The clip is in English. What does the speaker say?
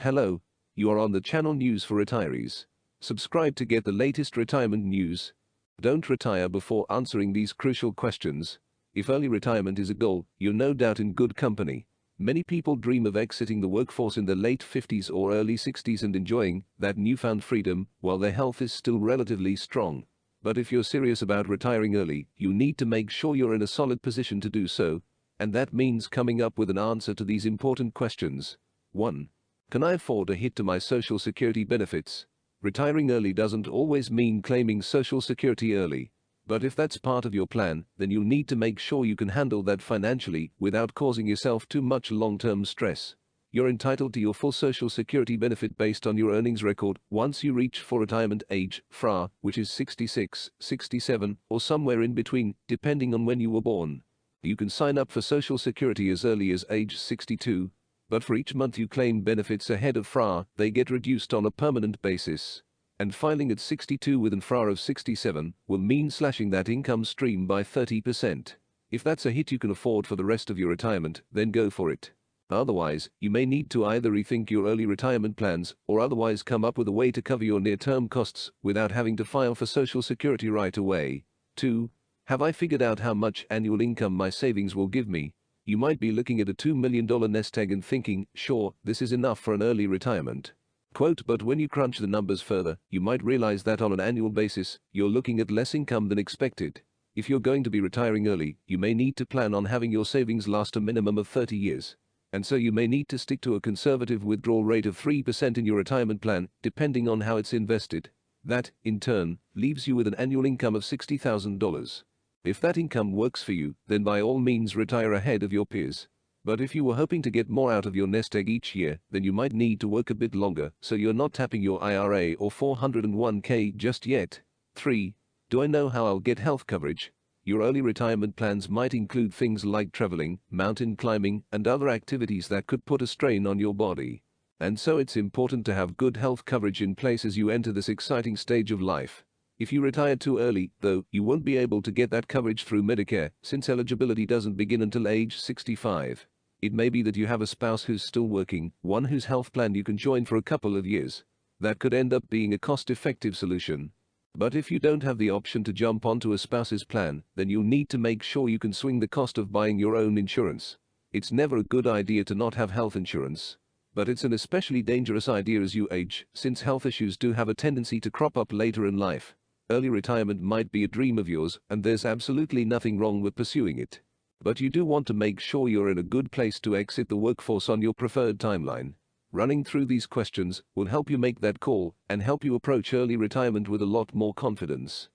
Hello, you are on the channel News for Retirees. Subscribe to get the latest retirement news. Don't retire before answering these crucial questions. If early retirement is a goal, you're no doubt in good company. Many people dream of exiting the workforce in their late 50s or early 60s and enjoying that newfound freedom while their health is still relatively strong. But if you're serious about retiring early, you need to make sure you're in a solid position to do so, and that means coming up with an answer to these important questions. 1. Can I afford a hit to my Social Security benefits? Retiring early doesn't always mean claiming Social Security early. But if that's part of your plan, then you'll need to make sure you can handle that financially without causing yourself too much long-term stress. You're entitled to your full Social Security benefit based on your earnings record once you reach full retirement age, FRA, which is 66, 67, or somewhere in between, depending on when you were born. You can sign up for Social Security as early as age 62, but for each month you claim benefits ahead of FRA, they get reduced on a permanent basis. And filing at 62 with an FRA of 67 will mean slashing that income stream by 30%. If that's a hit you can afford for the rest of your retirement, then go for it. Otherwise, you may need to either rethink your early retirement plans or otherwise come up with a way to cover your near-term costs without having to file for Social Security right away. 2. Have I figured out how much annual income my savings will give me? You might be looking at a $2 million nest egg and thinking, sure, this is enough for an early retirement. Quote, but when you crunch the numbers further, you might realize that on an annual basis, you're looking at less income than expected. If you're going to be retiring early, you may need to plan on having your savings last a minimum of 30 years. And so you may need to stick to a conservative withdrawal rate of 3% in your retirement plan, depending on how it's invested. That, in turn, leaves you with an annual income of $60,000. If that income works for you, then by all means retire ahead of your peers. But if you were hoping to get more out of your nest egg each year, then you might need to work a bit longer, so you're not tapping your IRA or 401k just yet. 3. Do I know how I'll get health coverage? Your early retirement plans might include things like traveling, mountain climbing, and other activities that could put a strain on your body. And so it's important to have good health coverage in place as you enter this exciting stage of life. If you retire too early, though, you won't be able to get that coverage through Medicare, since eligibility doesn't begin until age 65. It may be that you have a spouse who's still working, one whose health plan you can join for a couple of years. That could end up being a cost-effective solution. But if you don't have the option to jump onto a spouse's plan, then you'll need to make sure you can swing the cost of buying your own insurance. It's never a good idea to not have health insurance. But it's an especially dangerous idea as you age, since health issues do have a tendency to crop up later in life. Early retirement might be a dream of yours, and there's absolutely nothing wrong with pursuing it. But you do want to make sure you're in a good place to exit the workforce on your preferred timeline. Running through these questions will help you make that call and help you approach early retirement with a lot more confidence.